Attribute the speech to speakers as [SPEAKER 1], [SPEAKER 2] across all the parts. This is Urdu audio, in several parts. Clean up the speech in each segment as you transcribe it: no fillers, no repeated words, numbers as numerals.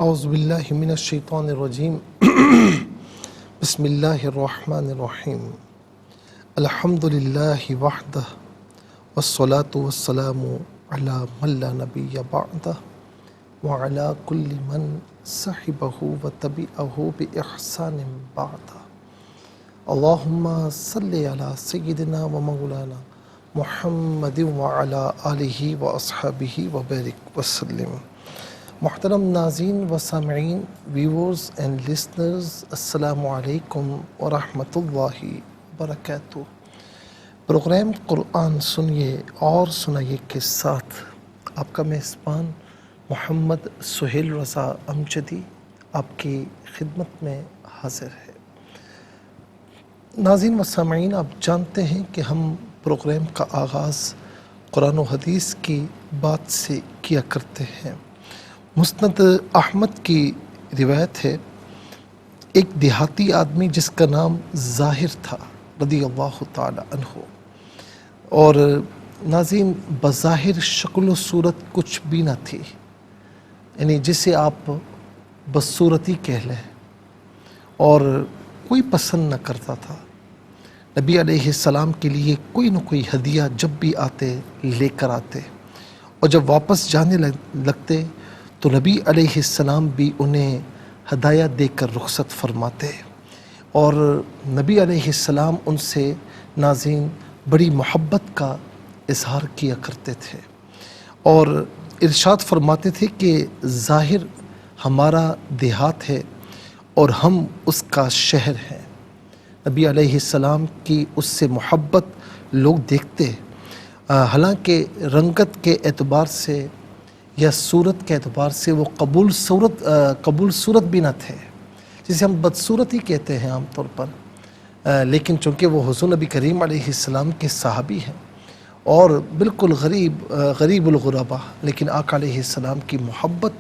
[SPEAKER 1] اعوذ باللہ من الشیطان الرجیم بسم اللہ الرحمن الرحیم الحمد للہ وحدہ والصلاة والسلام علی من لا نبی بعدہ وعلی کل من صحبہ وتبعہ بإحسان بعدہ اللہم صلی علی سیدنا و مولانا محمد وعلی آلہ واصحابہ وبارک وسلم۔ محترم ناظرین و سامعین، ویورز اینڈ لسنرز، السلام علیکم ورحمۃ اللہ وبرکاتہ۔ پروگرام قرآن سنیے اور سنائیے کے ساتھ آپ کا میزبان محمد سہیل رضا امجدی آپ کی خدمت میں حاضر ہے۔ ناظرین و سامعین، آپ جانتے ہیں کہ ہم پروگرام کا آغاز قرآن و حدیث کی بات سے کیا کرتے ہیں۔ مسند احمد کی روایت ہے، ایک دیہاتی آدمی جس کا نام ظاہر تھا رضی اللہ تعالی عنہ، اور ناظرین بظاہر شکل و صورت کچھ بھی نہ تھی، یعنی جسے آپ بدصورتی کہہ لیں، اور کوئی پسند نہ کرتا تھا۔ نبی علیہ السلام کے لیے کوئی نہ کوئی ہدیہ جب بھی آتے لے کر آتے، اور جب واپس جانے لگتے تو نبی علیہ السلام بھی انہیں ہدایہ دے کر رخصت فرماتے، اور نبی علیہ السلام ان سے ناظرین بڑی محبت کا اظہار کیا کرتے تھے، اور ارشاد فرماتے تھے کہ ظاہر ہمارا دیہات ہے اور ہم اس کا شہر ہیں۔ نبی علیہ السلام کی اس سے محبت لوگ دیکھتے، حالانکہ رنگت کے اعتبار سے یا صورت کے اعتبار سے وہ قبول صورت بھی نہ تھے، جسے ہم بدصورت ہی کہتے ہیں عام طور پر، لیکن چونکہ وہ حضور نبی کریم علیہ السلام کے صحابی ہیں اور بالکل غریب الغربا، لیکن آقا علیہ السلام کی محبت،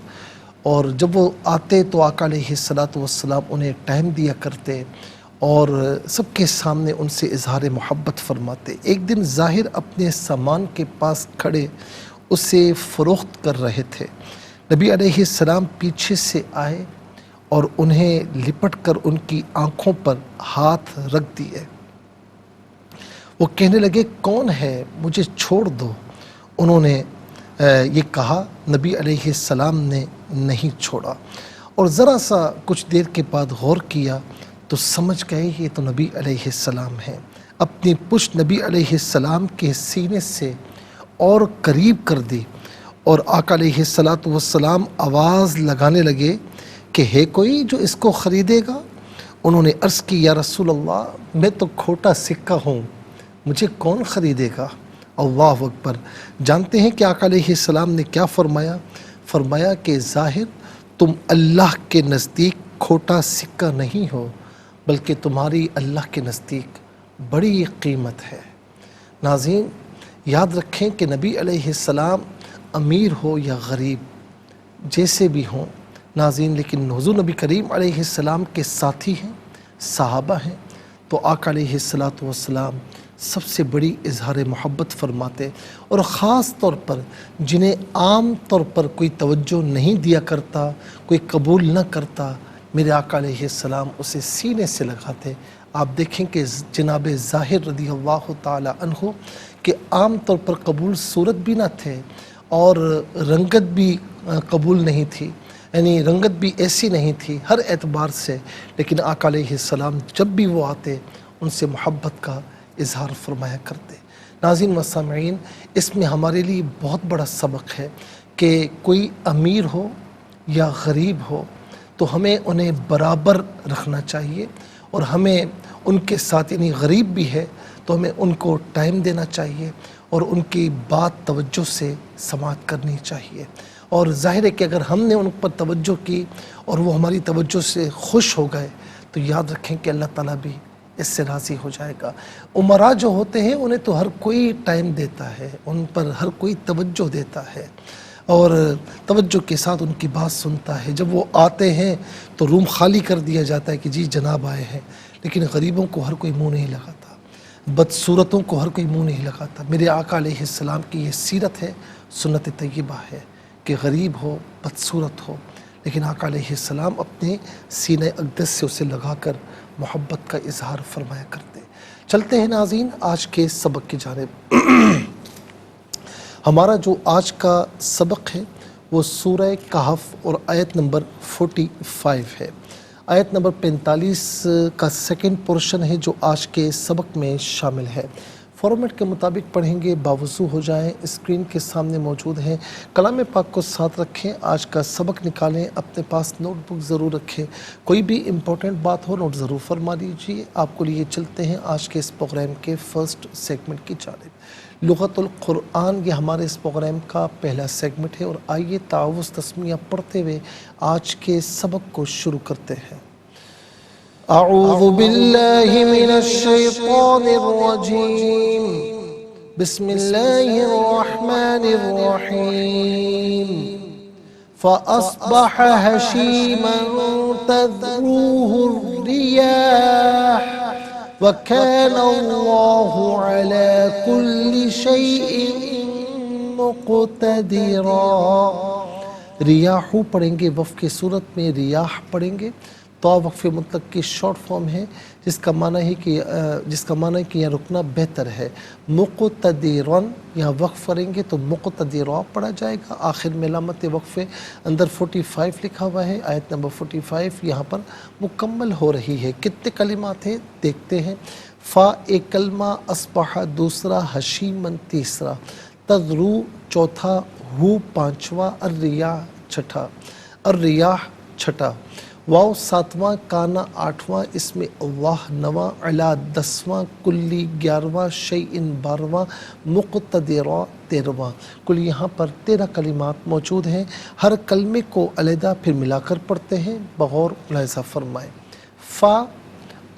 [SPEAKER 1] اور جب وہ آتے تو آقا علیہ السلام انہیں ٹائم دیا کرتے اور سب کے سامنے ان سے اظہار محبت فرماتے۔ ایک دن ظاہر اپنے سامان کے پاس کھڑے اسے فروخت کر رہے تھے، نبی علیہ السلام پیچھے سے آئے اور انہیں لپٹ کر ان کی آنکھوں پر ہاتھ رکھ دیے۔ وہ کہنے لگے، کون ہے؟ مجھے چھوڑ دو۔ انہوں نے یہ کہا، نبی علیہ السلام نے نہیں چھوڑا، اور ذرا سا کچھ دیر کے بعد غور کیا تو سمجھ گئے یہ تو نبی علیہ السلام ہیں۔ اپنی پشت نبی علیہ السلام کے سینے سے اور قریب کر دی، اور آقا علیہ السلام آواز لگانے لگے کہ ہے کوئی جو اس کو خریدے گا؟ انہوں نے عرض کی، یا رسول اللہ، میں تو کھوٹا سکہ ہوں، مجھے کون خریدے گا؟ اللہ اکبر۔ جانتے ہیں کہ آقا علیہ السلام نے کیا فرمایا؟ فرمایا کہ ظاہر تم اللہ کے نزدیک کھوٹا سکہ نہیں ہو، بلکہ تمہاری اللہ کے نزدیک بڑی قیمت ہے۔ ناظرین یاد رکھیں کہ نبی علیہ السلام امیر ہو یا غریب جیسے بھی ہوں ناظرین، لیکن حضور نبی کریم علیہ السلام کے ساتھی ہیں، صحابہ ہیں، تو آقا علیہ السلام سب سے بڑی اظہار محبت فرماتے، اور خاص طور پر جنہیں عام طور پر کوئی توجہ نہیں دیا کرتا، کوئی قبول نہ کرتا، میرے آقا علیہ السلام اسے سینے سے لگاتے۔ آپ دیکھیں کہ جناب ظاہر رضی اللہ تعالی عنہ کہ عام طور پر قبول صورت بھی نہ تھے، اور رنگت بھی قبول نہیں تھی، یعنی رنگت بھی ایسی نہیں تھی ہر اعتبار سے، لیکن آقا علیہ السلام جب بھی وہ آتے ان سے محبت کا اظہار فرمایا کرتے۔ ناظرین و سامعین، اس میں ہمارے لیے بہت بڑا سبق ہے کہ کوئی امیر ہو یا غریب ہو تو ہمیں انہیں برابر رکھنا چاہیے، اور ہمیں ان کے ساتھ، یعنی غریب بھی ہے تو ہمیں ان کو ٹائم دینا چاہیے اور ان کی بات توجہ سے سماعت کرنی چاہیے، اور ظاہر ہے کہ اگر ہم نے ان پر توجہ کی اور وہ ہماری توجہ سے خوش ہو گئے تو یاد رکھیں کہ اللہ تعالیٰ بھی اس سے راضی ہو جائے گا۔ امراء جو ہوتے ہیں انہیں تو ہر کوئی ٹائم دیتا ہے، ان پر ہر کوئی توجہ دیتا ہے اور توجہ کے ساتھ ان کی بات سنتا ہے۔ جب وہ آتے ہیں تو روم خالی کر دیا جاتا ہے کہ جی جناب آئے ہیں، لیکن غریبوں کو ہر کوئی منہ نہیں لگاتا، بدصورتوں کو ہر کوئی منہ نہیں لگاتا۔ میرے آقا علیہ السلام کی یہ سیرت ہے، سنت طیبہ ہے کہ غریب ہو، بدصورت ہو، لیکن آقا علیہ السلام اپنے سینہ اقدس سے اسے لگا کر محبت کا اظہار فرمایا کرتے۔ چلتے ہیں ناظرین آج کے سبق کی جانب۔ ہمارا جو آج کا سبق ہے وہ سورہ کہف اور آیت نمبر 45 ہے۔ آیت نمبر 45 کا سیکنڈ پورشن ہے جو آج کے سبق میں شامل ہے۔ فارمیٹ کے مطابق پڑھیں گے، باوضو ہو جائیں، اسکرین کے سامنے موجود ہیں، کلام پاک کو ساتھ رکھیں، آج کا سبق نکالیں، اپنے پاس نوٹ بک ضرور رکھیں، کوئی بھی امپورٹنٹ بات ہو نوٹ ضرور فرما لیجیے۔ آپ کو لیے چلتے ہیں آج کے اس پروگرام کے فرسٹ سیگمنٹ کی جانب۔ لغت القرآن یہ ہمارے اس پروگرام کا پہلا سیگمنٹ ہے، اور آئیے تعوذ تسمیہ پڑھتے ہوئے آج کے سبق کو شروع کرتے ہیں۔ اعوذ باللہ من الشیطان الرجیم، بسم اللہ الرحمن الرحیم۔ فأصبح ہشیما تذروہ الریاح وَكَانَ اللَّهُ عَلَى كُلِّ شَيْءٍ مُقْتَدِرًا۔ ریاحو پڑھیں گے، وقف کی صورت میں ریاح پڑھیں گے۔ تو وقف مطلق کی شارٹ فارم ہے جس کا معنی ہے کہ یہاں رکنا بہتر ہے۔ مقتدرًا یہاں وقف کریں گے تو مقتدرا پڑھا جائے گا۔ آخر میں علامت وقفے اندر 45 لکھا ہوا ہے، آیت نمبر 45 یہاں پر مکمل ہو رہی ہے۔ کتنے کلمات ہیں دیکھتے ہیں۔ فا ایک کلمہ، اصبح دوسرا، حشیمن تیسرا، تذرو چوتھا، ہو پانچواں، الریاح چھٹا، الریاح چھٹا، واو ساتواں، کانا آٹھواں، اس میں اللہ نواں، علا 10واں، کلی 11واں، شیئن 12واں، مقتدرا 13واں۔ کل یہاں پر 13 کلمات موجود ہیں۔ ہر کلمے کو علیحدہ پھر ملا کر پڑھتے ہیں، بغور ملاحظہ فرمائیں۔ فا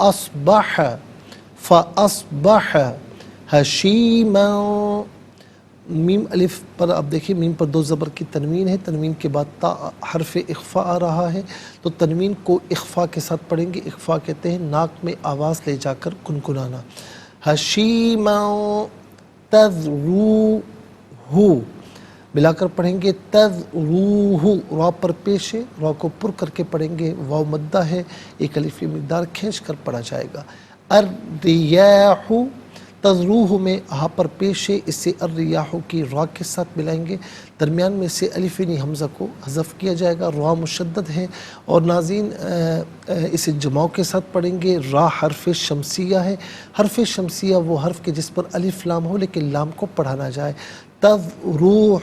[SPEAKER 1] اصبح، فاصبح حشیما، میم الف پر آپ دیکھیں میم پر 2 زبر کی تنوین ہے، تنوین کے بعد تا حرف اخفاء آ رہا ہے، تو تنوین کو اخفاء کے ساتھ پڑھیں گے۔ اخفاء کہتے ہیں ناک میں آواز لے جا کر کنکنانا۔ حشیما تذروہ، ملا کر پڑھیں گے تذروہ، را پر پیش ہے، را کو پر کر کے پڑھیں گے، واو مدہ ہے، ایک الف کی مقدار کھینچ کر پڑھا جائے گا۔ الریاح، تذروہ میں ہا پر پیش ہے، اسے الریاح کی را کے ساتھ ملائیں گے، درمیان میں سے الف نی حمزہ کو حذف کیا جائے گا، را مشدد ہے، اور ناظرین اسے جماع کے ساتھ پڑھیں گے۔ را حرف شمسیہ ہے، حرف شمسیہ وہ حرف کے جس پر الف لام ہو لیکن لام کو پڑھا نہ جائے۔ تذروح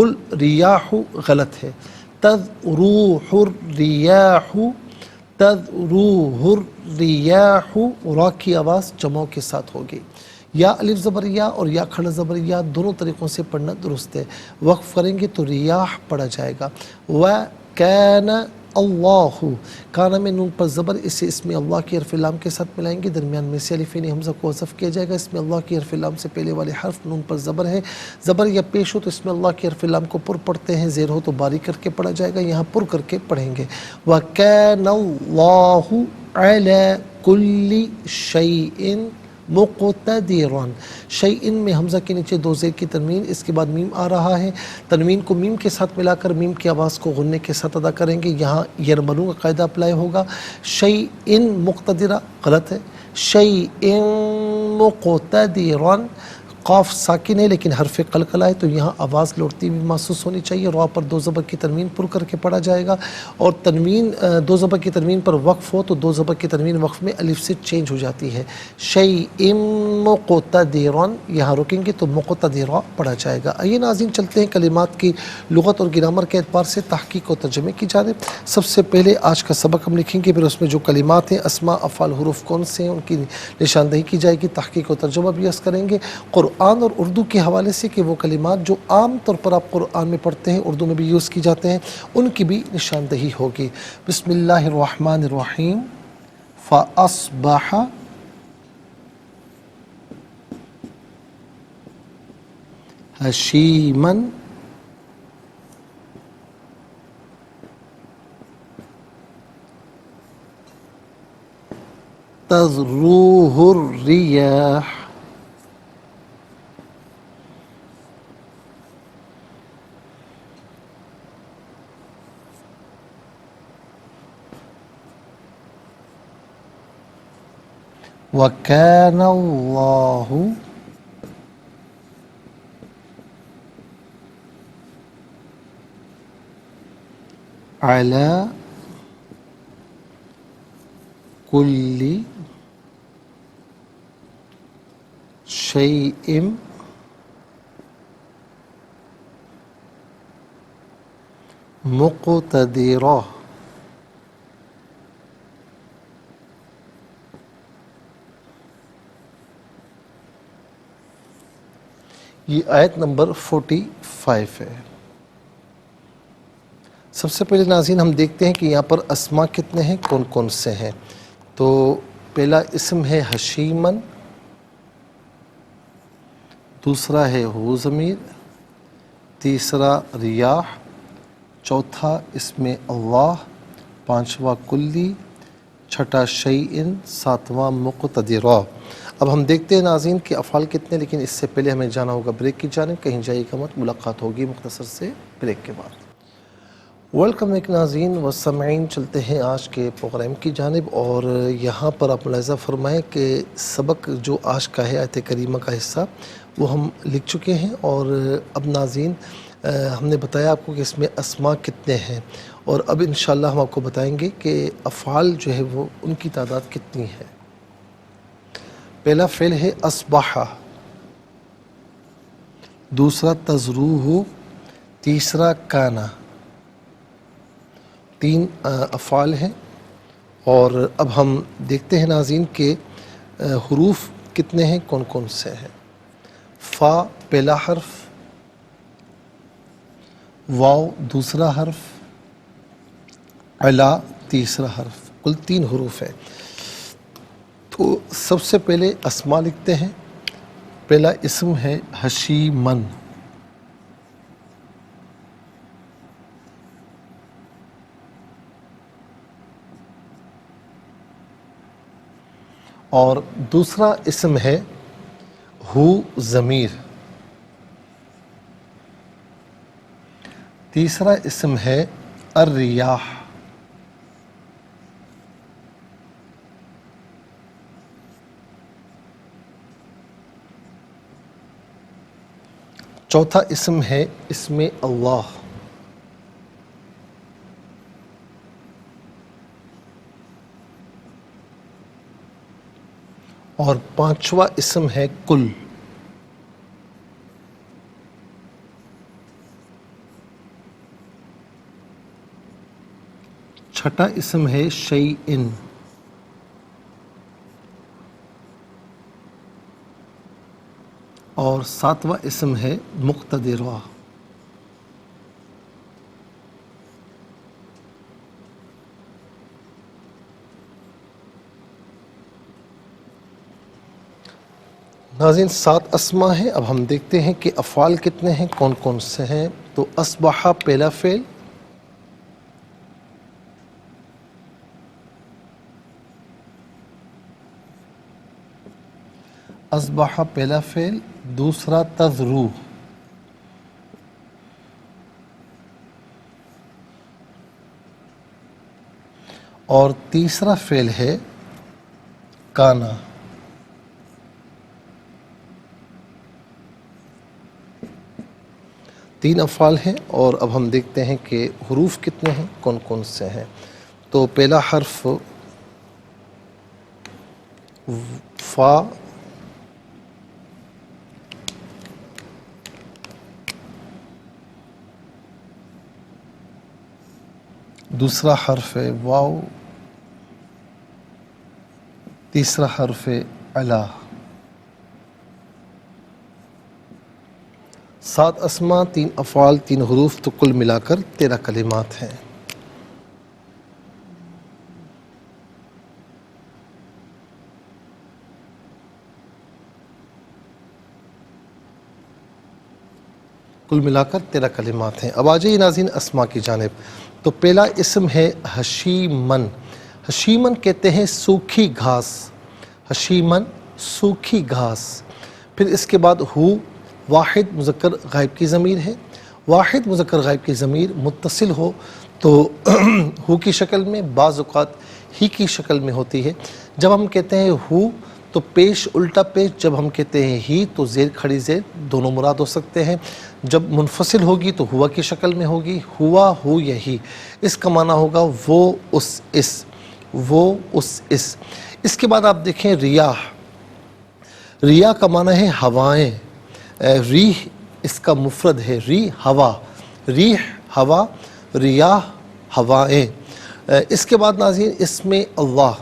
[SPEAKER 1] الریاح غلط ہے، تذروح الریاح، تذروح الریاح، را کی آواز جمع کے ساتھ ہوگی۔ یا الف زبر یا اور یا کھڑا زبر یا دونوں طریقوں سے پڑھنا درست ہے۔ وقف کریں گے تو ریاح پڑھا جائے گا۔ وَكَانَ اللہ، کانا میں نون پر زبر، اسے اس میں اللہ کی حرف لام کے ساتھ ملائیں گے، درمیان میں سے الف نی حمزہ کو حذف کیا جائے گا۔ اس میں اللہ کی حرف لام سے پہلے والے حرف نون پر زبر ہے، زبر یا پیش ہو تو اس میں اللہ کی حرف لام کو پر پڑھتے ہیں، زیر ہو تو باریک کر کے پڑھا جائے گا، یہاں پر کر کے پڑھیں گے۔ وَكَانَ اللَّهُ عَلَى كُلِّ شَيْءٍ مقتدرًا، شیئن میں حمزہ کے نیچے 2 زیر کی تنوین، اس کے بعد میم آ رہا ہے، تنوین کو میم کے ساتھ ملا کر میم کی آواز کو غننے کے ساتھ ادا کریں گے، یہاں یرملوں کا قاعدہ اپلائی ہوگا۔ شیئن مقتدرہ غلط ہے، شیئن مقتدرًا، قاف ساکن ہے لیکن حرف قلقلہ ہے تو یہاں آواز لوٹتی بھی محسوس ہونی چاہیے، را پر 2 زبر کی تنوین پر کر کے پڑھا جائے گا، اور تنوین 2 زبر کی تنوین پر وقف ہو تو 2 زبر کی تنوین وقف میں الف سے چینج ہو جاتی ہے۔ شیئن مقتدرًا، یہاں رکیں گے تو مقتدرا پڑھا جائے گا۔ آئیے ناظرین چلتے ہیں کلمات کی لغت اور گرامر کے اعتبار سے تحقیق و ترجمے کی جانب۔ سب سے پہلے آج کا سبق ہم لکھیں گے، پھر اس میں جو کلمات ہیں، اسماء، افعال، حروف کون سے ہیں ان کی نشاندہی کی جائے گی، تحقیق و ترجمہ بھی عرض کریں گے، قرآن اور اردو کے حوالے سے کہ وہ کلمات جو عام طور پر آپ قرآن میں پڑھتے ہیں اردو میں بھی یوز کی جاتے ہیں ان کی بھی نشاندہی ہوگی۔ بسم اللہ الرحمن الرحیم۔ فأصبح حشیما تذروہ الریاح وَكَانَ اللَّهُ عَلَى كُلِّ شَيْءٍ مُقْتَدِرًا۔ یہ آیت نمبر 45 ہے۔ سب سے پہلے ناظرین ہم دیکھتے ہیں کہ یہاں پر اسما کتنے ہیں، کون کون سے ہیں۔ تو پہلا اسم ہے حشیمن، دوسرا ہے ہو ضمیر، تیسرا ریاح، چوتھا اسم اللہ، پانچواں کلی، چھٹا شیئن، ساتواں مقتدرہ۔ اب ہم دیکھتے ہیں ناظرین کہ افعال کتنے، لیکن اس سے پہلے ہمیں جانا ہوگا بریک کی جانب، کہیں جائے گا مت، ملاقات ہوگی مختصر سے بریک کے بعد۔ ویلکم ایک ناظرین و سامعین، چلتے ہیں آج کے پروگرام کی جانب، اور یہاں پر آپ ملاحظہ فرمائیں کہ سبق جو آج کا ہے آیت کریمہ کا حصہ وہ ہم لکھ چکے ہیں، اور اب ناظرین ہم نے بتایا آپ کو کہ اس میں اسماء کتنے ہیں، اور اب انشاءاللہ ہم آپ کو بتائیں گے کہ افعال جو ہے وہ ان کی تعداد کتنی ہے۔ پہلا فعل ہے اصبح، دوسرا تزروح، تیسرا کانا، تین افعال ہیں۔ اور اب ہم دیکھتے ہیں ناظرین کہ حروف کتنے ہیں، کون کون سے ہیں۔ فا پہلا حرف، واو دوسرا حرف، علا تیسرا حرف، کل تین حروف ہیں۔ تو سب سے پہلے اسما لکھتے ہیں۔ پہلا اسم ہے حشیمن، اور دوسرا اسم ہے ہو ضمیر، تیسرا اسم ہے الریاح، چوتھا اسم ہے اسم اللہ، اور پانچواں اسم ہے کل۔ چھٹا اسم ہے شیئن، اور ساتواں اسم ہے مقتدرہ۔ ناظرین 7 اسما ہیں۔ اب ہم دیکھتے ہیں کہ افعال کتنے ہیں، کون کون سے ہیں۔ تو اصبح پہلا فعل، اصبح پہلا فعل، دوسرا تذرو، اور تیسرا فعل ہے کانا۔ تین افعال ہیں، اور اب ہم دیکھتے ہیں کہ حروف کتنے ہیں، کون کون سے ہیں۔ تو پہلا حرف فا، دوسرا حرف ہے واو، تیسرا حرف ہے علا۔ 7 اسما، 3 افعال، 3 حروف، تو کل ملا کر 13 کلمات ہیں۔ کل ملا کر 13 کلمات ہیں۔ اب آ جائیے ناظرین اسما کی جانب۔ تو پہلا اسم ہے حشیمن۔ حشیمن کہتے ہیں سوکھی گھاس، حشیمن سوکھی گھاس۔ پھر اس کے بعد ہو، واحد مذکر غائب کی ضمیر ہے۔ واحد مذکر غائب کی ضمیر متصل ہو تو ہو کی شکل میں، بعض اوقات ہی کی شکل میں ہوتی ہے۔ جب ہم کہتے ہیں ہو تو پیش الٹا پیش جب ہم کہتے ہیں ہی تو زیر کھڑی زیر دونوں مراد ہو سکتے ہیں. جب منفصل ہوگی تو ہوا کی شکل میں ہوگی، ہوا ہو یہی. اس کا معنی ہوگا وہ اس اس، وہ اس اس. اس کے بعد آپ دیکھیں ریاح. ریاح کا معنی ہے ہوائیں. ریح اس کا مفرد ہے، ریح ہوا، ریح ہوا، ریاح ہوائیں. اس کے بعد ناظرین اس میں اللہ،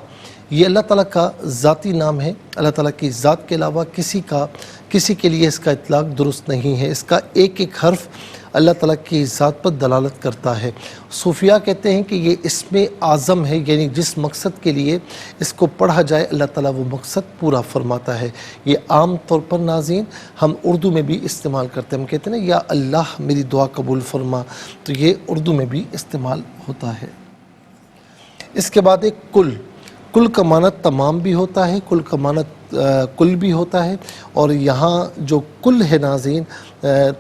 [SPEAKER 1] یہ اللہ تعالیٰ کا ذاتی نام ہے. اللہ تعالیٰ کی ذات کے علاوہ کسی کے لیے اس کا اطلاق درست نہیں ہے. اس کا ایک ایک حرف اللہ تعالیٰ کی ذات پر دلالت کرتا ہے. صوفیاء کہتے ہیں کہ یہ اسم اعظم ہے، یعنی جس مقصد کے لیے اس کو پڑھا جائے اللہ تعالیٰ وہ مقصد پورا فرماتا ہے. یہ عام طور پر ناظرین ہم اردو میں بھی استعمال کرتے ہیں. ہم کہتے ہیں نا یا اللہ میری دعا قبول فرما، تو یہ اردو میں بھی استعمال ہوتا ہے. اس کے بعد ایک کل. کل کا معنی تمام بھی ہوتا ہے، کل کا معنی کل بھی ہوتا ہے. اور یہاں جو کل ہے ناظرین،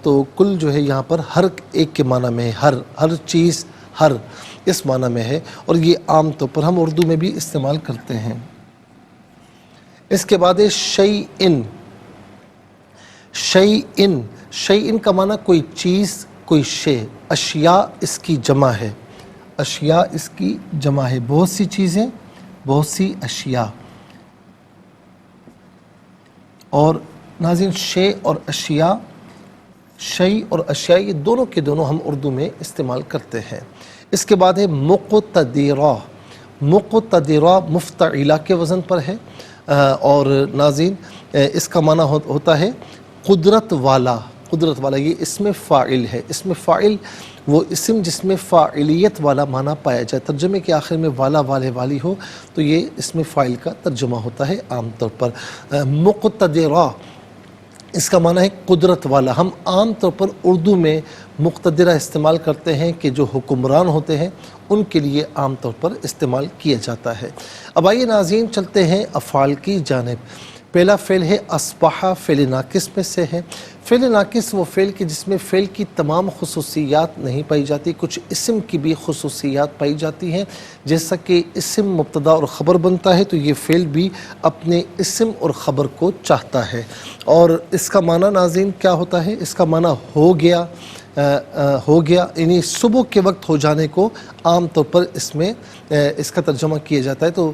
[SPEAKER 1] تو کل جو ہے یہاں پر ہر ایک کے معنی میں ہے، ہر چیز، ہر اس معنی میں ہے. اور یہ عام طور پر ہم اردو میں بھی استعمال کرتے ہیں. اس کے بعد ہے شیئن. شیئن، شیئن کا معنی کوئی چیز، کوئی شے. اشیاء اس کی جمع ہے، اشیاء اس کی جمع ہے. بہت سی چیزیں، بہت سی اشیاء. اور ناظرین شے اور اشیاء، شیء اور اشیاء یہ دونوں کے دونوں ہم اردو میں استعمال کرتے ہیں. اس کے بعد ہے مقتدرہ. مقتدرہ مفتعلہ کے وزن پر ہے. اور ناظرین اس کا معنی ہوتا ہے قدرت والا. قدرت والا یہ اسم فاعل ہے. اسم فاعل وہ اسم جس میں فاعلیت والا معنی پایا جائے. ترجمے کے آخر میں والا، والے، والی ہو تو یہ اسم فاعل کا ترجمہ ہوتا ہے عام طور پر. مقتدرہ اس کا معنی ہے قدرت والا. ہم عام طور پر اردو میں مقتدرہ استعمال کرتے ہیں کہ جو حکمران ہوتے ہیں ان کے لیے عام طور پر استعمال کیا جاتا ہے. اب آئیے ناظرین چلتے ہیں افعال کی جانب. پہلا فعل ہے اصبح، فعل ناقص میں سے ہے. فعل ناقص وہ فعل کہ جس میں فعل کی تمام خصوصیات نہیں پائی جاتی، کچھ اسم کی بھی خصوصیات پائی جاتی ہیں. جیسا کہ اسم مبتدا اور خبر بنتا ہے تو یہ فعل بھی اپنے اسم اور خبر کو چاہتا ہے. اور اس کا معنی ناظرین کیا ہوتا ہے؟ اس کا معنی ہو گیا، ہو گیا، یعنی صبح کے وقت ہو جانے کو عام طور پر اس میں اس کا ترجمہ کیا جاتا ہے. تو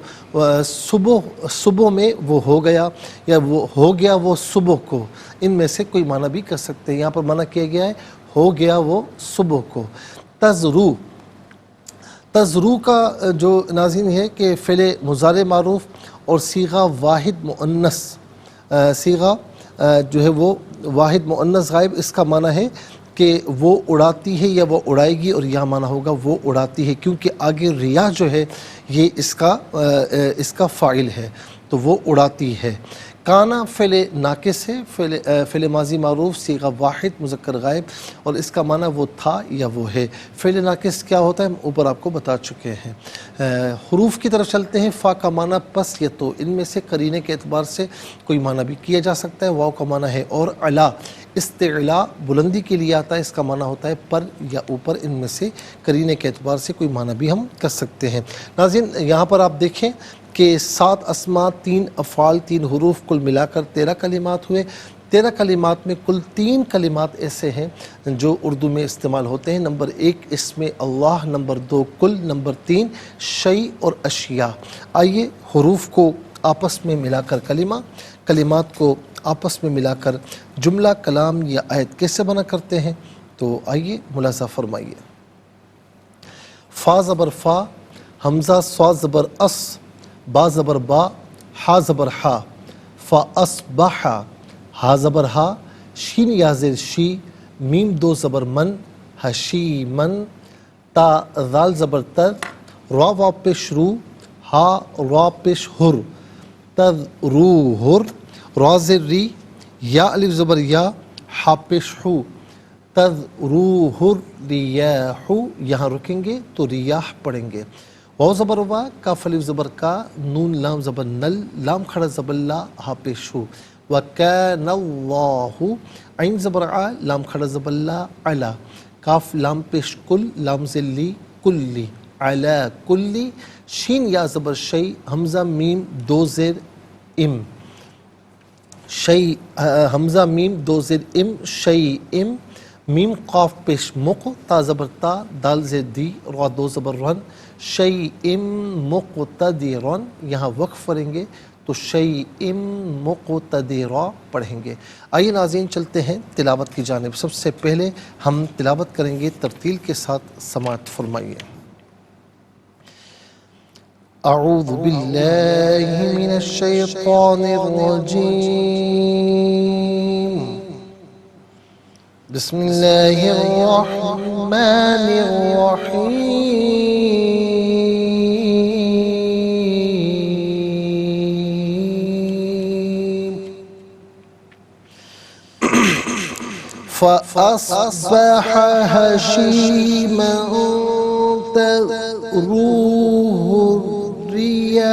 [SPEAKER 1] صبح میں وہ ہو گیا، یا وہ ہو گیا وہ صبح کو، ان میں سے کوئی معنی بھی کر سکتے ہیں. یہاں پر معنی کیا گیا ہے ہو گیا وہ صبح کو. تزرو. تزرو کا جو ناظرین ہے کہ فعل مضارع معروف اور صیغہ واحد مؤنث، صیغہ جو ہے وہ واحد مؤنث غائب. اس کا معنی ہے کہ وہ اڑاتی ہے یا وہ اڑائے گی، اور یہاں معنی ہوگا وہ اڑاتی ہے، کیونکہ آگے ریاح جو ہے یہ اس کا فاعل ہے تو وہ اڑاتی ہے. کانا فعل ناقص ہے، فعل ماضی معروف صیغہ واحد مذکر غائب، اور اس کا معنی وہ تھا یا وہ ہے. فعل ناقص کیا ہوتا ہے ہم اوپر آپ کو بتا چکے ہیں. حروف کی طرف چلتے ہیں. فا کا معنی پس یا تو، ان میں سے قرینے کے اعتبار سے کوئی معنی بھی کیا جا سکتا ہے. واو کا معنی ہے اور. علا استعلاء بلندی کے لیے آتا ہے، اس کا معنی ہوتا ہے پر یا اوپر. ان میں سے قرینے کے اعتبار سے کوئی معنی بھی ہم کر سکتے ہیں. ناظرین یہاں پر آپ دیکھیں کہ 7 اسماء، 3 افعال، 3 حروف، کل ملا کر 13 کلمات ہوئے. 13 کلمات میں کل 3 کلمات ایسے ہیں جو اردو میں استعمال ہوتے ہیں. نمبر 1 اسم اللہ، نمبر 2 کل، نمبر 3 شیء اور اشیاء. آئیے حروف کو آپس میں ملا کر کلمات کو آپس میں ملا کر جملہ، کلام یا آیت کیسے بنا کرتے ہیں، تو آئیے ملاحظہ فرمائیے. فا زبر فا، حمزہ صاد زبر اس، با زبر با، ہا زبر ہا. فا اصبح، ہا زبر ہا، شین یا زیر شی، میم 2 زبر من، حشیمن. تا ذال زبر تر، را وا پیش رو، ہا را پیش ہر، تذروہر. را زیر ری، یا الف زبر یا، ہا پیش ہو، تذروہر ریاح. یہاں رکیں گے تو ریاح پڑھیں گے. واو زبر وا، کاف الف زبر کا، نون لام زبر نل، لام کھڑا زبر لا، ہا پیش ہو. وکان اللہ، عین زبر آ، لام کھڑا زبر لا، علا. کاف لام پیش کل، لام ذلی کلی، علا کلی. شین یا زبر شی، حمزہ میم 2 زیر ام، شی حمزہ میم دو زیر ام شی ام میم قاف پیش مق تا زبر تا دال زیر دی را دو زبر رن شی ام مقتدرن، یہاں وقف کریں گے تو شی ام مقتدرا پڑھیں گے۔ آئیے ناظرین چلتے ہیں تلاوت کی جانب۔ سب سے پہلے ہم تلاوت کریں گے، ترتیل کے ساتھ سماعت فرمائیے۔ اعوذ باللہ من الشیطان الرجیم، بسم اللہ الرحمن الرحیم، فأصبح هشيما تذروه الرياح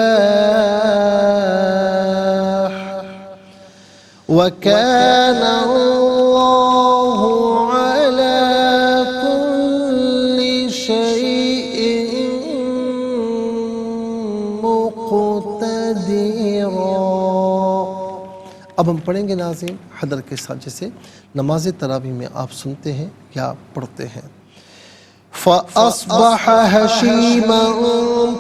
[SPEAKER 1] وكان الله على كل شيء مقتدرا۔ اب ہم پڑھیں گے ناظرین حدر کے ساتھ، جیسے نماز تراویح میں آپ سنتے ہیں یا پڑھتے ہیں۔ فَأَصْبَحَ هَشِيمًا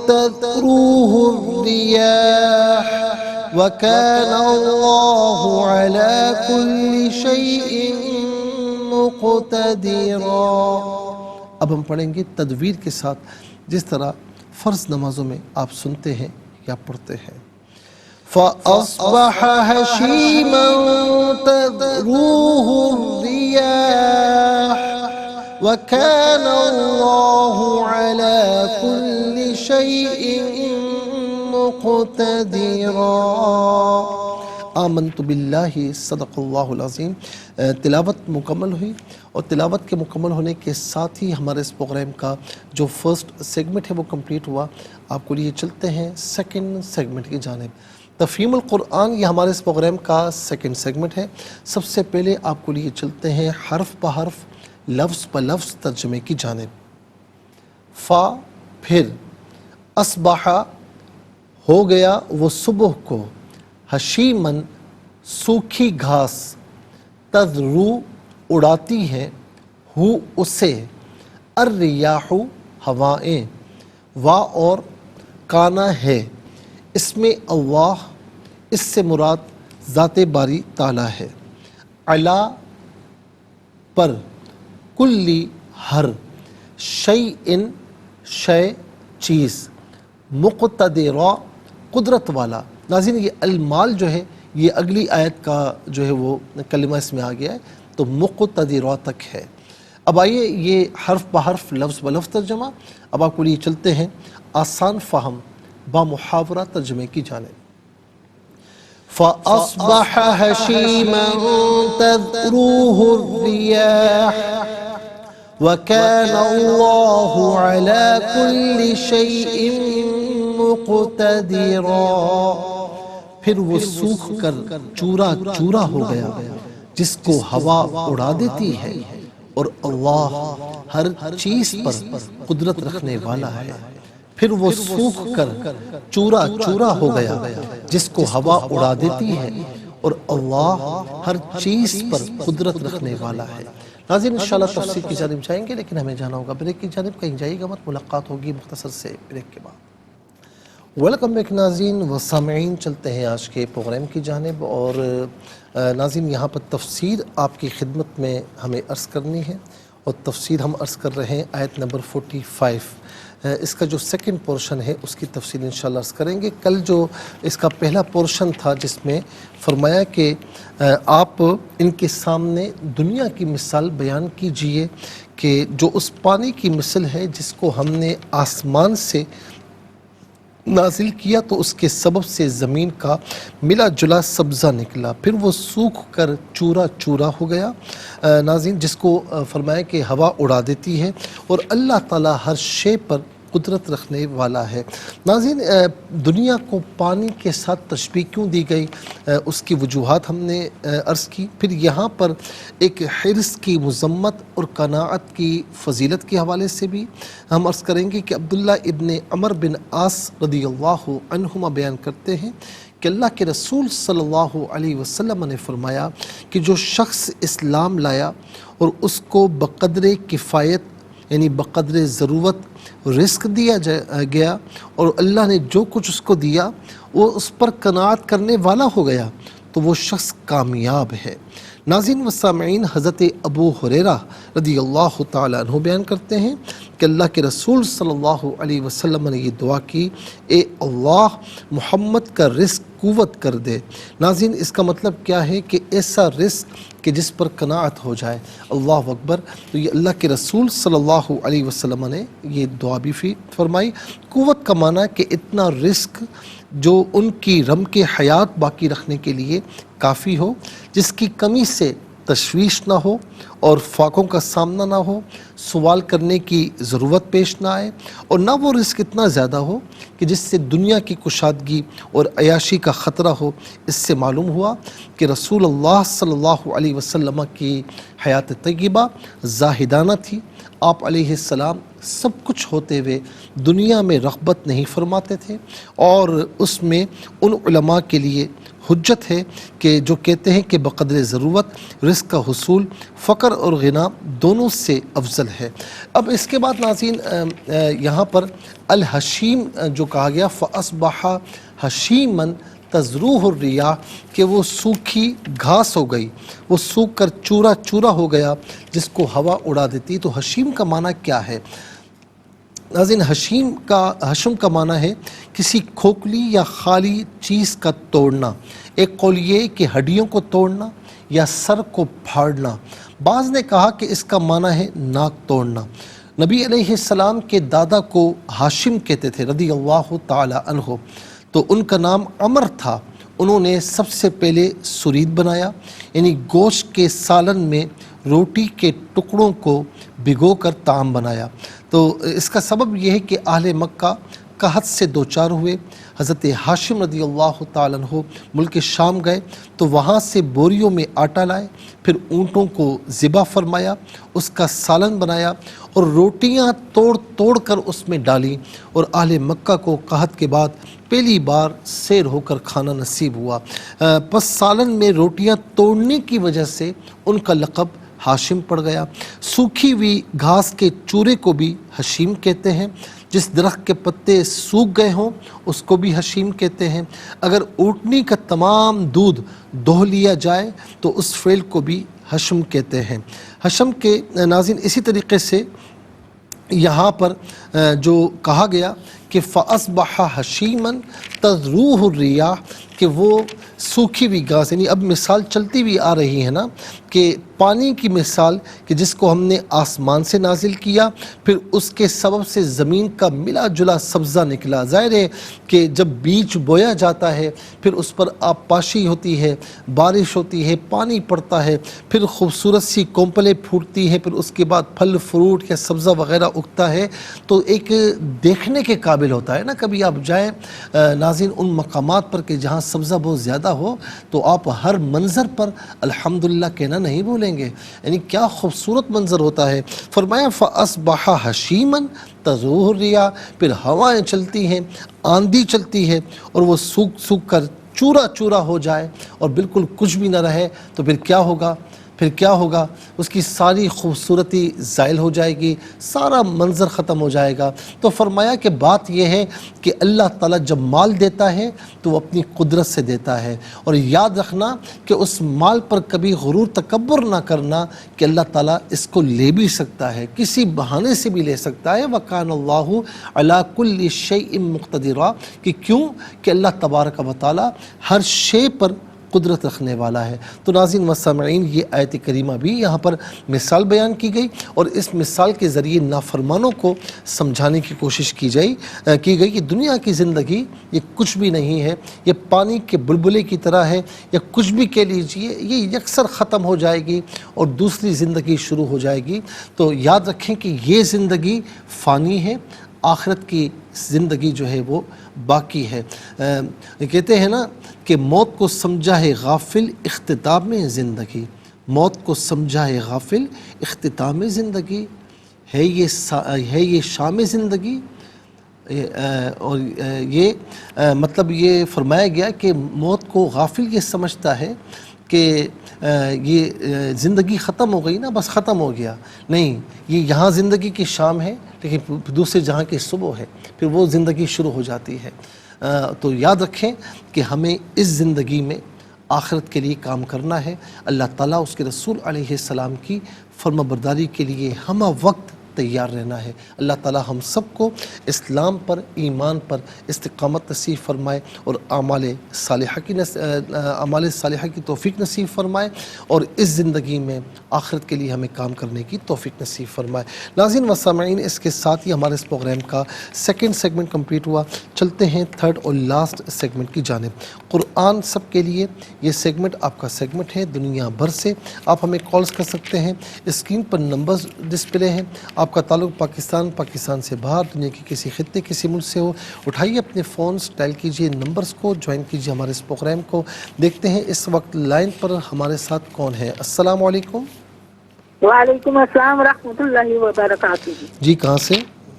[SPEAKER 1] تَذْرُوهُ الرِّيَاحُ وَكَانَ اللَّهُ عَلَى كُلِّ شَيْءٍ مُقْتَدِرًا۔ اب ہم پڑھیں گے تدویر کے ساتھ، جس طرح فرض نمازوں میں آپ سنتے ہیں یا پڑھتے ہیں۔ فَأَصْبَحَ هَشِيمًا تَذْرُوهُ الرِّيَاحُ وَكَانَ اللَّهُ عَلَى كُلِّ شَيْءٍ مُقْتَدِرًا۔ آمنت باللہ صدق اللہ العظیم۔ تلاوت مکمل ہوئی، اور تلاوت کے مکمل ہونے کے ساتھ ہی ہمارے اس پروگرام کا جو فرسٹ سیگمنٹ ہے وہ کمپلیٹ ہوا۔ آپ کو لیے چلتے ہیں سیکنڈ سیگمنٹ کی جانب۔ تفہیم القرآن یہ ہمارے اس پروگرام کا سیکنڈ سیگمنٹ ہے۔ سب سے پہلے آپ کو لیے چلتے ہیں حرف بحرف، لفظ پہ لفظ ترجمے کی جانب۔ فا، پھر اصبح ہو گیا وہ صبح کو، حشیمن سوکھی گھاس، تذرو اڑاتی ہے، ہو اسے، الریاح ہوائیں، وا اور کانا ہے، اس میں اللہ، اس سے مراد ذات باری تعالیٰ ہے، علا پر، کلی ہر، شیئن شے چیز، مقتدرا قدرت والا۔ ناظرین یہ المال جو ہے یہ اگلی آیت کا جو ہے وہ کلمہ اس میں آ گیا ہے، تو مقتدرا تک ہے۔ اب آئیے یہ حرف بحرف لفظ بلفظ ترجمہ۔ اب آپ کو لیے چلتے ہیں آسان فہم با محاورہ ترجمے کی جانب۔ فَأَصْبَحَ هَشِيمًا تَذْرُوهُ الرِّيَاحُ وَكَانَ اللَّهُ عَلَى كُلِّ شَيْءٍ مُقْتَدِرًا۔ پھر وہ سوکھ کر چورا چورا ہو گیا جس کو ہوا اڑا دیتی ہے، اور اللہ ہر چیز پر قدرت رکھنے والا ہے۔ پھر وہ سوکھ کر چورا چورا ہو گیا جس کو ہوا اڑا دیتی ہے، اور اللہ ہر چیز پر قدرت رکھنے والا ہے۔ ناظرین انشاءاللہ تفسیر کی جانب جائیں گے، لیکن ہمیں جانا ہوگا بریک کی جانب۔ کہیں جائیے گا مت، ملاقات ہوگی مختصر سے بریک کے بعد۔ ویلکم بیک ناظرین و سامعین، چلتے ہیں آج کے پروگرام کی جانب، اور ناظرین یہاں پر تفسیر آپ کی خدمت میں ہمیں عرض کرنی ہے، اور تفسیر ہم عرض کر رہے ہیں آیت نمبر 45۔ اس کا جو سیکنڈ پورشن ہے اس کی تفصیل انشاءاللہ عرض کریں گے۔ کل جو اس کا پہلا پورشن تھا جس میں فرمایا کہ آپ ان کے سامنے دنیا کی مثال بیان کیجئے کہ جو اس پانی کی مثل ہے جس کو ہم نے آسمان سے نازل کیا تو اس کے سبب سے زمین کا ملا جلا سبزہ نکلا، پھر وہ سوکھ کر چورا چورا ہو گیا۔ ناظرین جس کو فرمایا کہ ہوا اڑا دیتی ہے، اور اللہ تعالیٰ ہر شے پر قدرت رکھنے والا ہے۔ ناظرین، دنیا کو پانی کے ساتھ تشبیہ کیوں دی گئی، اس کی وجوہات ہم نے عرض کی۔ پھر یہاں پر ایک حرص کی مذمت اور قناعت کی فضیلت کے حوالے سے بھی ہم عرض کریں گے کہ عبداللہ ابن عمر بن عاص رضی اللہ عنہما بیان کرتے ہیں کہ اللہ کے رسول صلی اللہ علیہ وسلم نے فرمایا کہ جو شخص اسلام لایا اور اس کو بقدر کفایت یعنی بقدر ضرورت رزق دیا گیا اور اللہ نے جو کچھ اس کو دیا وہ اس پر قناعت کرنے والا ہو گیا تو وہ شخص کامیاب ہے۔ ناظرین و سامعین، حضرت ابو ہریرہ رضی اللہ تعالیٰ عنہ بیان کرتے ہیں کہ اللہ کے رسول صلی اللہ علیہ وسلم نے یہ دعا کی، اے اللہ محمد کا رزق قوت کر دے۔ ناظرین، اس کا مطلب کیا ہے کہ ایسا رزق کہ جس پر قناعت ہو جائے۔ اللہ اکبر۔ تو یہ اللہ کے رسول صلی اللہ علیہ وسلم نے یہ دعا بھی فرمائی۔ قوت کا معنی کہ اتنا رزق جو ان کی رم کے حیات باقی رکھنے کے لیے کافی ہو، جس کی کمی سے تشویش نہ ہو اور فاقوں کا سامنا نہ ہو، سوال کرنے کی ضرورت پیش نہ آئے، اور نہ وہ رزق اتنا زیادہ ہو کہ جس سے دنیا کی کشادگی اور عیاشی کا خطرہ ہو۔ اس سے معلوم ہوا کہ رسول اللہ صلی اللہ علیہ وسلم کی حیات طیبہ زاہدانہ تھی۔ آپ علیہ السلام سب کچھ ہوتے ہوئے دنیا میں رغبت نہیں فرماتے تھے، اور اس میں ان علماء کے لیے حجت ہے کہ جو کہتے ہیں کہ بقدر ضرورت رزق کا حصول فقر اور غنا دونوں سے افضل ہے۔ اب اس کے بعد ناظرین یہاں پر الحشیم جو کہا گیا، فَأَصْبَحَ حَشِيمًا تَذْرُوهُ الرِّيَاحُ، کہ وہ سوکھی گھاس ہو گئی، وہ سوکھ کر چورا چورا ہو گیا جس کو ہوا اڑا دیتی۔ تو حشیم کا معنی کیا ہے؟ ناظرین، حشم کا معنی ہے کسی کھوکھلی یا خالی چیز کا توڑنا۔ ایک قول یہ کہ ہڈیوں کو توڑنا یا سر کو پھاڑنا۔ بعض نے کہا کہ اس کا معنی ہے ناک توڑنا۔ نبی علیہ السلام کے دادا کو ہاشم کہتے تھے رضی اللہ تعالی عنہ، تو ان کا نام عمر تھا۔ انہوں نے سب سے پہلے سرید بنایا، یعنی گوشت کے سالن میں روٹی کے ٹکڑوں کو بھگو کر طعام بنایا۔ تو اس کا سبب یہ ہے کہ اہل مکہ قحط سے دوچار ہوئے۔ حضرت ہاشم رضی اللہ تعالیٰ عنہ ملک شام گئے تو وہاں سے بوریوں میں آٹا لائے، پھر اونٹوں کو ذبح فرمایا، اس کا سالن بنایا اور روٹیاں توڑ توڑ کر اس میں ڈالیں، اور اہل مکہ کو قحط کے بعد پہلی بار سیر ہو کر کھانا نصیب ہوا۔ پس سالن میں روٹیاں توڑنے کی وجہ سے ان کا لقب ہاشم پڑ گیا۔ سوکھی ہوئی گھاس کے چورے کو بھی حشیم کہتے ہیں۔ جس درخت کے پتے سوکھ گئے ہوں اس کو بھی حشیم کہتے ہیں۔ اگر اونٹنی کا تمام دودھ دوہ لیا جائے تو اس فعل کو بھی حشم کہتے ہیں۔ حشم کے ناظرین اسی طریقے سے یہاں پر جو کہا گیا کہ فَأَصْبَحَ حَشِيمًا تَذْرُوهُ الرِّيَاحُ، کہ وہ سوکھی ہوئی گھاس، یعنی اب مثال چلتی ہوئی آ رہی ہے نا کہ پانی کی مثال کہ جس کو ہم نے آسمان سے نازل کیا، پھر اس کے سبب سے زمین کا ملا جلا سبزہ نکلا۔ ظاہر ہے کہ جب بیج بویا جاتا ہے پھر اس پر آبپاشی ہوتی ہے، بارش ہوتی ہے، پانی پڑتا ہے، پھر خوبصورت سی کونپلیں پھوٹتی ہیں، پھر اس کے بعد پھل فروٹ یا سبزہ وغیرہ اگتا ہے، تو ایک دیکھنے کے قابل ہوتا ہے نا۔ کبھی آپ جائیں ناظرین ان مقامات پر کہ جہاں سبزہ بہت زیادہ ہو تو آپ ہر منظر پر الحمدللہ کہنا نہیں بھولیں گے، یعنی کیا خوبصورت منظر ہوتا ہے۔ فرمایا فَأَصْبَحَ حَشِيمًا تَذْرُوهُ الرِّيَاحُ، پھر ہوائیں چلتی ہیں، آندھی چلتی ہے اور وہ سوکھ سوکھ کر چورا چورا ہو جائے اور بالکل کچھ بھی نہ رہے تو پھر کیا ہوگا؟ اس کی ساری خوبصورتی زائل ہو جائے گی، سارا منظر ختم ہو جائے گا۔ تو فرمایا کہ بات یہ ہے کہ اللہ تعالیٰ جب مال دیتا ہے تو وہ اپنی قدرت سے دیتا ہے، اور یاد رکھنا کہ اس مال پر کبھی غرور تکبر نہ کرنا کہ اللہ تعالیٰ اس کو لے بھی سکتا ہے، کسی بہانے سے بھی لے سکتا ہے۔ وَكَانَ اللَّهُ عَلَىٰ كُلِّ شَيْءٍ مُقْتَدِرًا، کہ کیوں کہ اللہ تبارک و تعالیٰ ہر شے پر قدرت رکھنے والا ہے۔ تو ناظرین و سامعین، یہ آیت کریمہ بھی یہاں پر مثال بیان کی گئی، اور اس مثال کے ذریعے نافرمانوں کو سمجھانے کی کوشش کی گئی کہ دنیا کی زندگی یہ کچھ بھی نہیں ہے، یہ پانی کے بلبلے کی طرح ہے، یا کچھ بھی کہہ لیجئے، یہ یکسر ختم ہو جائے گی اور دوسری زندگی شروع ہو جائے گی۔ تو یاد رکھیں کہ یہ زندگی فانی ہے، آخرت کی زندگی جو ہے وہ باقی ہے۔ کہتے ہیں نا کہ موت کو سمجھا ہے غافل اختتام زندگی، موت کو سمجھا ہے غافل اختتام زندگی، ہے یہ شام زندگی۔ اور یہ مطلب یہ فرمایا گیا کہ موت کو غافل یہ سمجھتا ہے کہ یہ زندگی ختم ہو گئی نا، بس ختم ہو گیا، نہیں، یہ یہاں زندگی کی شام ہے لیکن دوسرے جہاں کی صبح ہے، پھر وہ زندگی شروع ہو جاتی ہے۔ تو یاد رکھیں کہ ہمیں اس زندگی میں آخرت کے لیے کام کرنا ہے، اللہ تعالیٰ اس کے رسول علیہ السلام کی فرما برداری کے لیے ہمہ وقت تیار رہنا ہے۔ اللہ تعالیٰ ہم سب کو اسلام پر، ایمان پر استقامت نصیب فرمائے اور اعمال صالحہ کی توفیق نصیب فرمائے، اور اس زندگی میں آخرت کے لیے ہمیں کام کرنے کی توفیق نصیب فرمائے۔ ناظرین و سامعین، اس کے ساتھ ہی ہمارے اس پروگرام کا سیکنڈ سیگمنٹ کمپلیٹ ہوا۔ چلتے ہیں تھرڈ اور لاسٹ سیگمنٹ کی جانب، قرآن سب کے لیے۔ یہ سیگمنٹ آپ کا سیگمنٹ ہے، دنیا بھر سے آپ ہمیں کالز کر سکتے ہیں، اسکرین پر نمبرز ڈسپلے ہیں۔ آپ کا تعلق پاکستان سے باہر، دنیا کے کسی خطے، کسی ملک سے ہو، اٹھائیے اپنے فونز، ڈائل کیجئے نمبرز کو، جوائن کیجئے ہمارے اس پروگرام کو۔ دیکھتے ہیں اس وقت لائن پر ہمارے ساتھ کون ہے۔ السلام علیکم۔
[SPEAKER 2] وعلیکم السلام ورحمۃ اللہ وبرکاتہ۔
[SPEAKER 1] جی کہاں سے؟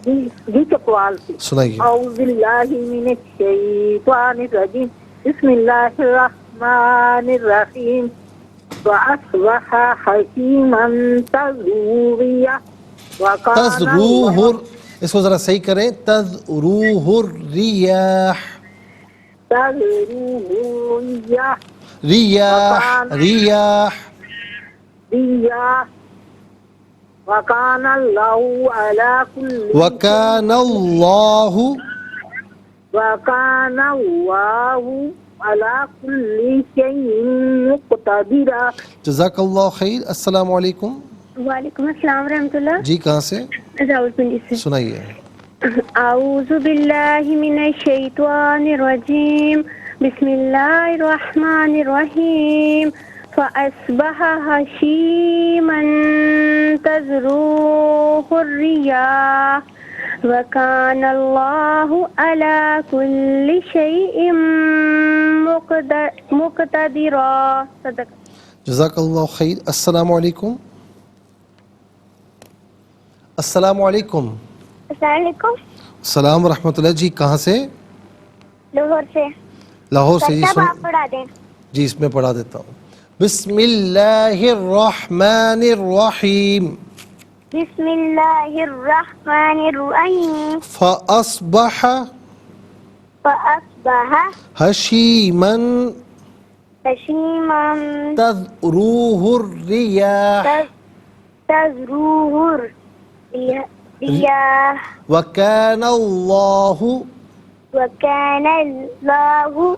[SPEAKER 2] جی چکوال سے۔
[SPEAKER 1] سنائیے۔
[SPEAKER 2] اعوذ باللہ من الشیطان الرجیم، بسم اللہ الرحمن الرحیم، وَأَصْبَحَ حَكِيمًا تَذْرُوهُ
[SPEAKER 1] تذروہ، اس کو ذرا صحیح کریں، تذروہ الریاح، ریاح
[SPEAKER 2] وَكَانَ اللَّهُ عَلَى كُلِّ
[SPEAKER 1] وَكَانَ
[SPEAKER 2] اللَّهُ عَلَى كُلِّ شَيْءٍ مُقْتَدِرًا۔
[SPEAKER 1] جزاک اللہ خیر۔ السلام علیکم۔
[SPEAKER 3] وعلیکم السلام ورحمۃ اللہ۔
[SPEAKER 1] جی کہاں سے؟
[SPEAKER 3] راولپنڈی سے۔
[SPEAKER 1] سنائیے۔
[SPEAKER 3] اعوذ باللہ من الشیطان الرجیم، بسم اللہ الرحمن الرحیم، فأصبح حشیما تذروہ الریاح وکان اللہ علی کل شیء مقتدرا۔ صدق۔
[SPEAKER 1] جزاک اللہ خیر۔ السلام علیکم۔ السلام علیکم۔
[SPEAKER 3] السلام علیکم۔
[SPEAKER 1] السلام ورحمۃ اللہ۔ جی کہاں سے؟
[SPEAKER 3] لاہور سے۔
[SPEAKER 1] لاہور سے۔
[SPEAKER 3] سب آپ پڑھا دیں۔
[SPEAKER 1] جی اس میں پڑھا دیتا ہوں۔ بسم اللہ الرحمن الرحیم،
[SPEAKER 3] بسم اللہ الرحمن الرحیم،
[SPEAKER 1] فأصبح حشیما تذروہ الریاح
[SPEAKER 3] تذروہ الریاح
[SPEAKER 1] وکان اللہ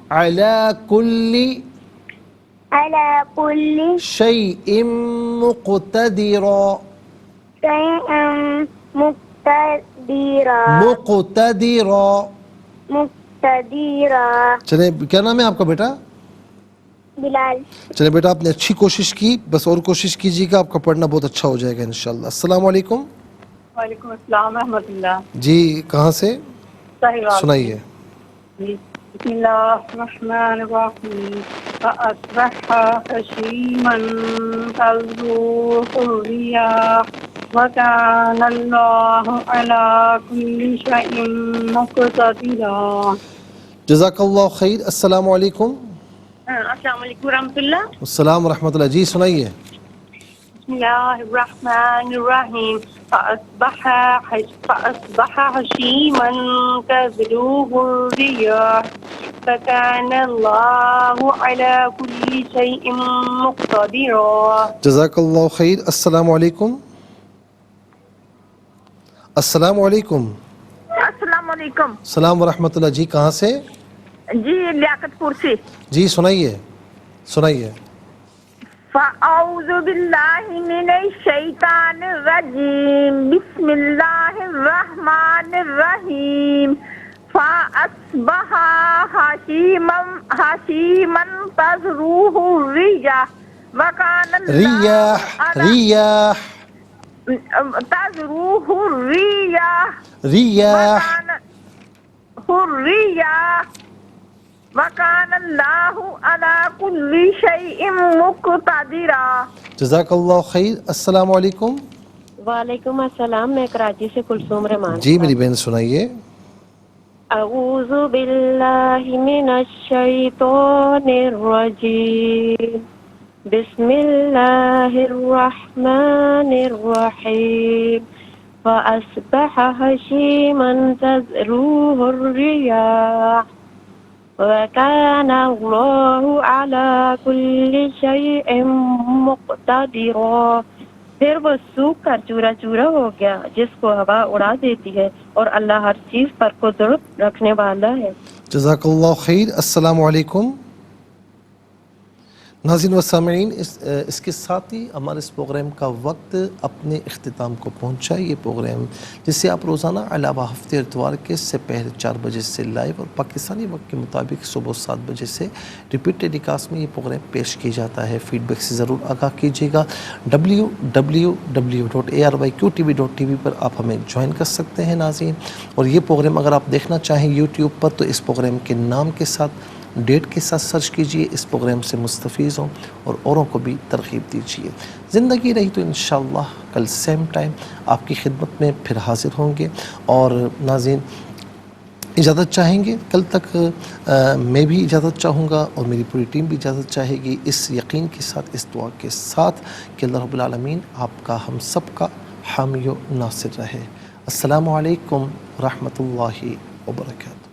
[SPEAKER 1] علی کل شیء مقتدرا۔ چلیں، کیا نام ہے آپ کا بیٹا؟
[SPEAKER 3] بلال۔
[SPEAKER 1] چلیں بیٹا، آپ نے اچھی کوشش کی، بس اور کوشش کیجیے گا، آپ کا پڑھنا بہت اچھا ہو جائے گا انشاءاللہ۔ السلام علیکم۔
[SPEAKER 2] وعلیکم السلام ورحمۃ اللہ۔
[SPEAKER 1] جی کہاں سے؟ سنائیے۔
[SPEAKER 2] بسم اللہ الرحمن الرحیم، فأصبح حشیما تذروہ الریاح وکان اللہ علی کل شیء مقتدرا۔
[SPEAKER 1] جزاک اللہ خیر۔ السلام علیکم۔
[SPEAKER 2] السلام علیکم ورحمۃ اللہ۔
[SPEAKER 1] السلام ورحمۃ اللہ۔ جی سنائیے۔
[SPEAKER 2] بسم اللہ الرحمن الرحیم، فأصبح حشیما تذروہ الریاح فکان اللہ علی کل شیء مقتدرا۔
[SPEAKER 1] جزاک اللہ خیر۔ السلام علیکم۔ السلام علیکم۔
[SPEAKER 2] السلام علیکم۔
[SPEAKER 1] السلام ورحمۃ اللہ۔ جی کہاں سے؟
[SPEAKER 2] جی لیاقت پور سے۔
[SPEAKER 1] جی سنائیے، سنائیے۔
[SPEAKER 2] فأعوذ باللہ من الشیطان الرجیم، بسم اللہ الرحمن الرحیم، فأصبح حشیما تذروہ الریاح وکان اللہ
[SPEAKER 1] ریاح
[SPEAKER 2] تذروه الرياح
[SPEAKER 1] ریاح
[SPEAKER 2] وكان الله على كل شيء مقتدرا.
[SPEAKER 1] جزاک اللہ خیر. السلام علیکم.
[SPEAKER 4] وعلیکم السلام. میں کراچی سے کلثوم رحمان.
[SPEAKER 1] جی میری بہن سنائیے.
[SPEAKER 4] اعوذ باللہ من الشیطان الرجیم. بسم اللہ الرحمن الرحیم. فأصبح هشيما تذروه الرياح وكان الله على كل شيء مقتدرا. پھر وہ سوکھ کر چورا چورا ہو گیا جس کو ہوا اڑا دیتی ہے اور اللہ ہر چیز پر قدرت رکھنے والا ہے.
[SPEAKER 1] جزاک اللہ خیر. السلام علیکم. ناظرین و سامعین، اس کے ساتھ ہی ہمارے اس پروگرام کا وقت اپنے اختتام کو پہنچا. یہ پروگرام جسے آپ روزانہ علاوہ ہفتے اتوار کے پہلے 4 بجے سے لائیو اور پاکستانی وقت کے مطابق صبح 7 بجے سے ریپیٹ ٹیلی کاسٹ میں یہ پروگرام پیش کیا جاتا ہے. فیڈ بیک سے ضرور آگاہ کیجیے گا. www.arqtv.tv پر آپ ہمیں جوائن کر سکتے ہیں ناظرین. اور یہ پروگرام اگر آپ دیکھنا چاہیں یوٹیوب پر تو اس پروگرام کے نام کے ساتھ ڈیٹ کے ساتھ سرچ کیجئے. اس پروگرام سے مستفیض ہوں اور اوروں کو بھی ترغیب دیجئے. زندگی رہی تو انشاءاللہ کل سیم ٹائم آپ کی خدمت میں پھر حاضر ہوں گے. اور ناظرین اجازت چاہیں گے کل تک. میں بھی اجازت چاہوں گا اور میری پوری ٹیم بھی اجازت چاہے گی، اس یقین کے ساتھ، اس دعا کے ساتھ کہ اللہ رب العالمین آپ کا ہم سب کا حامی و ناصر رہے. السلام علیکم ورحمۃ اللہ وبرکاتہ.